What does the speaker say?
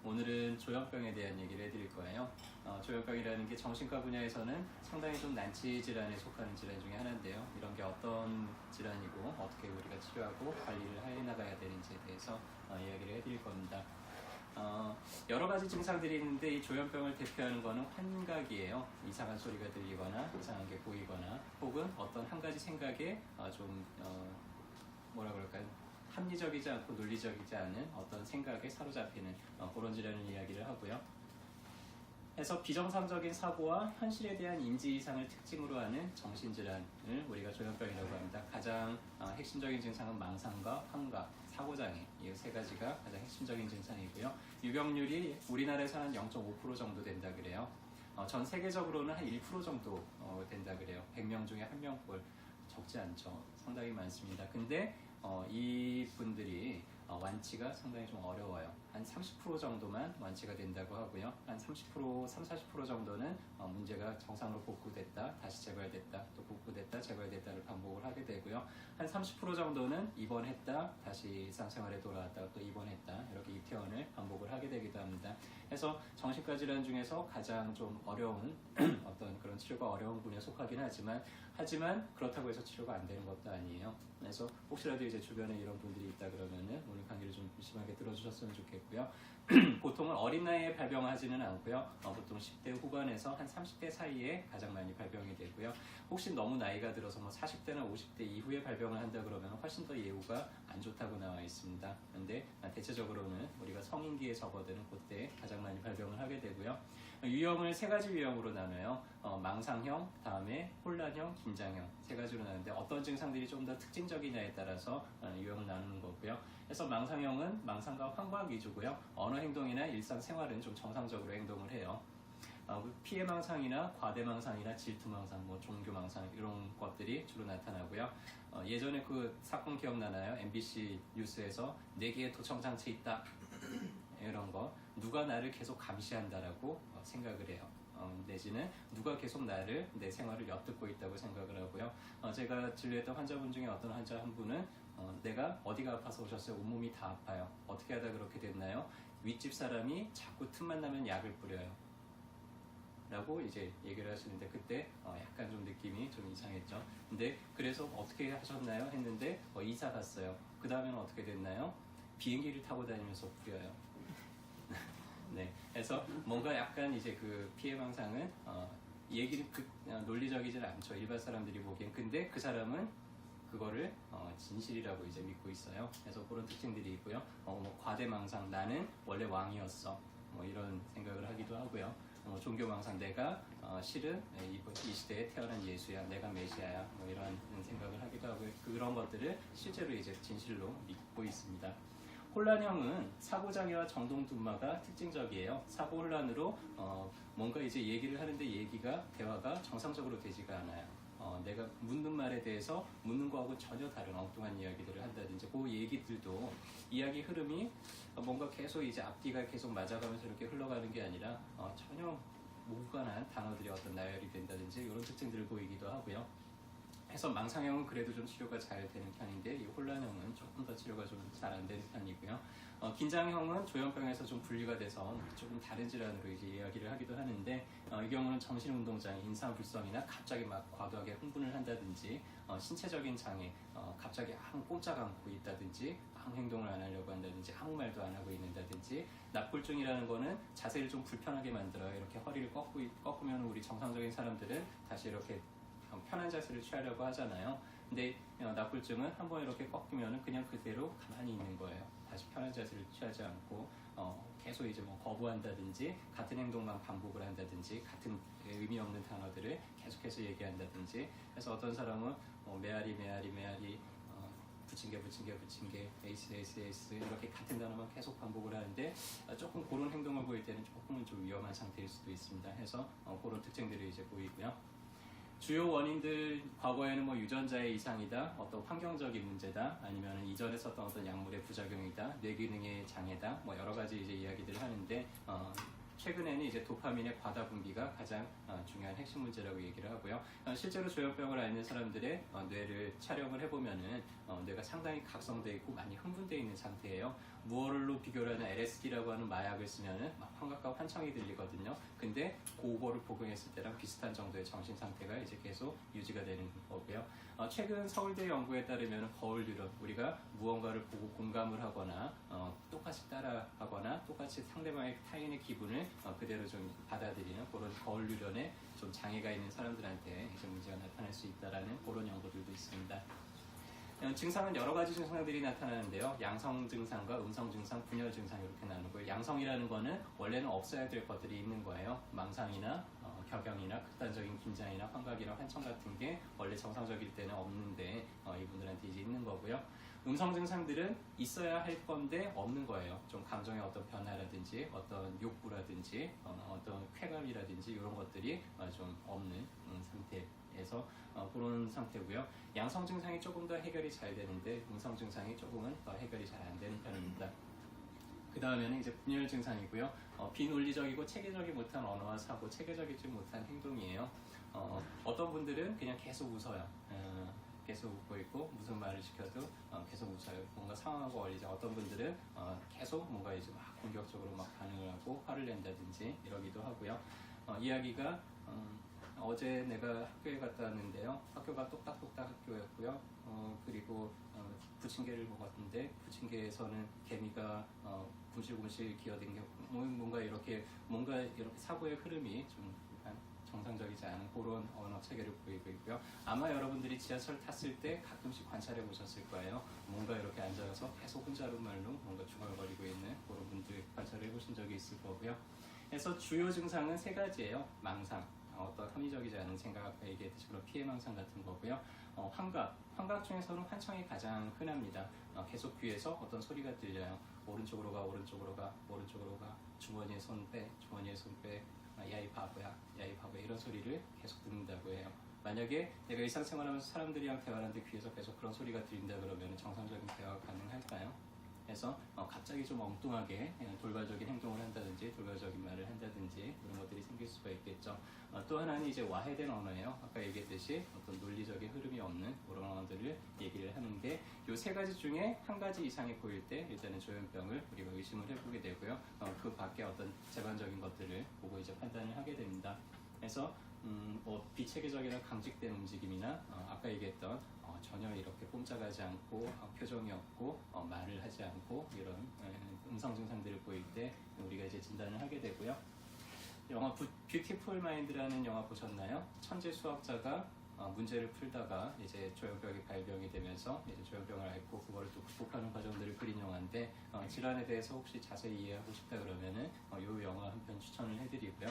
오늘은 조현병에 대한 얘기를 해드릴 거예요. 조현병이라는 게 정신과 분야에서는 상당히 좀 난치 질환에 속하는 질환 중에 하나인데요. 이런 게 어떤 질환이고 어떻게 우리가 치료하고 관리를 해 나가야 되는지에 대해서 이야기를 해드릴 겁니다. 여러 가지 증상들이 있는데 이 조현병을 대표하는 거는 환각이에요. 이상한 소리가 들리거나 이상한 게 보이거나 혹은 어떤 한 가지 생각에 뭐라 그럴까요? 합리적이지 않고 논리적이지 않은 어떤 생각에 사로잡히는 그런 질환을 이야기를 하고요. 그래서 비정상적인 사고와 현실에 대한 인지 이상을 특징으로 하는 정신질환을 우리가 조현병이라고 합니다. 가장 핵심적인 증상은 망상과 환각, 사고장애 이 세 가지가 가장 핵심적인 증상이고요. 유병률이 우리나라에서 한 0.5% 정도 된다 그래요. 전 세계적으로는 한 1% 정도 된다 그래요. 100명 중에 1명꼴 적지 않죠. 상당히 많습니다. 근데 이 분들이 완치가 상당히 좀 어려워요. 한 30% 정도만 완치가 된다고 하고요. 한 30%, 30-40% 정도는 문제가 정상으로 복구됐다, 다시 재발됐다, 또 복구됐다, 재발됐다를 반복을 하게 되고요. 한 30% 정도는 입원했다, 다시 일상생활에 돌아왔다, 또 입원했다, 이렇게 입퇴원을 반복을 하게 되기도 합니다. 그래서 정신과 질환 중에서 가장 좀 어려운 어떤 그런 치료가 어려운 분야에 속하긴 하지만 그렇다고 해서 치료가 안 되는 것도 아니에요. 그래서 혹시라도 이제 주변에 이런 분들이 있다 그러면은 오늘 강의를 좀 심하게 들어주셨으면 좋겠고요. 보통은 어린 나이에 발병하지는 않고요. 보통 10대 후반에서 한 30대 사이에 가장 많이 발병이 되고요. 혹시 너무 나이가 들어서 뭐 40대나 50대 이후에 발병을 한다 그러면 훨씬 더 예후가 안 좋다고 나와 있습니다. 그런데 대체적으로는 우리가 성인기에 접어드는 그때 가장 많이 발병을 하게 되고요. 유형을 세 가지 유형으로 나눠요. 망상형, 다음에 혼란형, 긴장형 세 가지로 나누는데 어떤 증상들이 좀 더 특징적이냐에 따라서 유형을 나누는 거고요. 그래서 망상형은 망상과 환각 위주고요. 언어 행동이나 일상생활은 좀 정상적으로 행동을 해요. 피해 망상이나 과대 망상이나 질투 망상, 뭐 종교 망상 이런 것들이 주로 나타나고요. 예전에 그 사건 기억나나요? MBC 뉴스에서 4개의 도청 장치 있다 이런 거 누가 나를 계속 감시한다라고 생각을 해요. 내지는 누가 계속 내 생활을 엿듣고 있다고 생각을 하고요. 제가 진료했던 환자분 중에 어떤 환자 한 분은 내가 어디가 아파서 오셨어요? 온몸이 다 아파요. 어떻게 하다 그렇게 됐나요? 윗집 사람이 자꾸 틈만 나면 약을 뿌려요. 라고 이제 얘기를 하시는데 그때 약간 좀 느낌이 좀 이상했죠. 근데 그래서 어떻게 하셨나요? 했는데 이사 갔어요. 그 다음에는 어떻게 됐나요? 비행기를 타고 다니면서 뿌려요. 네, 그래서 뭔가 약간 이제 그 피해 망상은 얘기는 논리적이진 않죠. 일반 사람들이 보기엔. 근데 그 사람은 그거를 진실이라고 이제 믿고 있어요. 그래서 그런 특징들이 있고요. 뭐 과대망상, 나는 원래 왕이었어. 뭐 이런 생각을 하기도 하고요. 종교망상, 내가 실은 이 시대에 태어난 예수야, 내가 메시아야. 뭐 이런 생각을 하기도 하고요. 그런 것들을 실제로 이제 진실로 믿고 있습니다. 혼란형은 사고장애와 정동둔마가 특징적이에요. 사고 혼란으로 뭔가 이제 얘기를 하는데 대화가 정상적으로 되지가 않아요. 내가 묻는 말에 대해서 묻는 거하고 전혀 다른 엉뚱한 이야기들을 한다든지 그 얘기들도 이야기 흐름이 뭔가 계속 이제 앞뒤가 계속 맞아가면서 이렇게 흘러가는 게 아니라 전혀 무관한 단어들이 어떤 나열이 된다든지 이런 특징들을 보이기도 하고요. 해서 망상형은 그래도 좀 치료가 잘 되는 편인데 이 혼란형은 조금 더 치료가 좀 잘 안 되는 편이고요. 긴장형은 조현병에서 좀 분리가 돼서 조금 다른 질환으로 이제 이야기를 하기도 하는데 이 경우는 정신운동장애, 인사불성이나 갑자기 막 과도하게 흥분을 한다든지 신체적인 장애, 갑자기 아무 꼼짝 않고 있다든지 아무 행동을 안 하려고 한다든지 아무 말도 안 하고 있는다든지 납골증이라는 거는 자세를 좀 불편하게 만들어요. 이렇게 허리를 꺾으면 우리 정상적인 사람들은 다시 이렇게 편한 자세를 취하려고 하잖아요. 근데 납골증은 한번 이렇게 꺾이면 그냥 그대로 가만히 있는 거예요. 다시 편한 자세를 취하지 않고 계속 이제 뭐 거부한다든지 같은 행동만 반복을 한다든지 같은 의미 없는 단어들을 계속해서 얘기한다든지 그래서 어떤 사람은 메아리 부침개 에이스 이렇게 같은 단어만 계속 반복을 하는데 조금 그런 행동을 보일 때는 조금은 좀 위험한 상태일 수도 있습니다. 해서 그런 특징들이 이제 보이고요. 주요 원인들 과거에는 뭐 유전자의 이상이다, 어떤 환경적인 문제다, 아니면 이전에 썼던 어떤 약물의 부작용이다, 뇌기능의 장애다, 뭐 여러 가지 이제 이야기들을 하는데 최근에는 이제 도파민의 과다 분비가 가장 중요한 핵심 문제라고 얘기를 하고요. 실제로 조현병을 앓는 사람들의 뇌를 촬영을 해보면은 뇌가 상당히 각성되어 있고 많이 흥분되어 있는 상태예요. 무엇으로 비교를 하는 LSD라고 하는 마약을 쓰면은 막 환각과 환청이 들리거든요. 근데 그거를 복용했을 때랑 비슷한 정도의 정신 상태가 이제 계속 유지가 되는 거고요. 최근 서울대 연구에 따르면 거울 유령, 우리가 무언가를 보고 공감을 하거나 똑같이 따라하거나 똑같이 상대방의 타인의 기분을 그대로 좀 받아들이는 그런 거울 유령에 좀 장애가 있는 사람들한테 이제 문제가 나타날 수 있다라는 그런 연구들도 있습니다. 증상은 여러 가지 증상들이 나타나는데요. 양성 증상과 음성 증상, 분열 증상 이렇게 나누고요. 양성이라는 거는 원래는 없어야 될 것들이 있는 거예요. 망상이나 격양이나 극단적인 긴장이나 환각이나 환청 같은 게 원래 정상적일 때는 없는데 이분들한테 이제 있는 거고요. 음성 증상들은 있어야 할 건데 없는 거예요. 좀 감정의 어떤 변화라든지 어떤 욕구라든지 어떤 쾌감이라든지 이런 것들이 좀 없는 상태에서 그런 상태고요. 양성 증상이 조금 더 해결이 잘 되는데 음성 증상이 조금은 더 해결이 잘 안 되는 편입니다. 그 다음에는 이제 분열 증상이고요. 비논리적이고 체계적이지 못한 언어와 사고, 체계적이지 못한 행동이에요. 어떤 분들은 그냥 계속 웃어요. 계속 웃고 있고 무슨 말을 시켜도 계속 웃어요. 뭔가 상황하고 어울리지. 어떤 분들은 계속 뭔가 이제 막 공격적으로 막 반응을 하고 화를 낸다든지 이러기도 하고요. 이야기가 어제 내가 학교에 갔다 왔는데요. 학교가 똑딱똑딱 학교였고요. 그리고 부침개를 먹었는데 부침개에서는 개미가 굶실굶실 기어댕겨 뭔가 이렇게 사고의 흐름이 좀 정상적이지 않은 그런 언어 체계를 보이고 있고요. 아마 여러분들이 지하철 탔을 때 가끔씩 관찰해 보셨을 거예요. 뭔가 이렇게 앉아서 계속 혼잣말로 뭔가 중얼거리고 있는 그런 분들 관찰해 보신 적이 있을 거고요. 그래서 주요 증상은 세 가지예요. 망상, 어떤 합리적이지 않은 생각, 아까 얘기했듯이 그런 피해망상 같은 거고요. 환각 중에서는 환청이 가장 흔합니다. 계속 귀에서 어떤 소리가 들려요. 오른쪽으로 가, 오른쪽으로 가, 오른쪽으로 가, 주머니에 손 빼, 주머니에 손 빼, 야이 바보야, 야이 바보야 이런 소리를 계속 듣는다고 해요. 만약에 내가 일상생활하면서 사람들이랑 대화하는데 귀에서 계속 그런 소리가 들린다 그러면 정상적인 대화가 가능할까요? 그래서 갑자기 좀 엉뚱하게 돌발적인 행동을 한다든지 돌발적인 말을 한다든지 그런 것들이 생길 수가 있겠죠. 또 하나는 이제 와해된 언어예요. 아까 얘기했듯이 어떤 논리적인 흐름이 없는 그런 언어들을 얘기를 하는데 이 세 가지 중에 한 가지 이상이 보일 때 일단은 조현병을 우리가 의심을 해보게 되고요. 그 밖에 어떤 재반적인 것들을 보고 이제 판단을 하게 됩니다. 그래서 비체계적이나 강직된 움직임이나 아까 얘기했던 전혀 이렇게 꼼짝하지 않고 표정이 없고 말을 하지 않고 이런 음성 증상들을 보일 때 우리가 이제 진단을 하게 되고요. 영화 뷰티풀 마인드라는 영화 보셨나요? 천재 수학자가 문제를 풀다가 이제 조현병이 발병이 되면서 이제 조현병을 앓고 그거를 또 극복하는 과정들을 그린 영화인데 질환에 대해서 혹시 자세히 이해하고 싶다 그러면은 이 영화 한 편 추천을 해드리고요.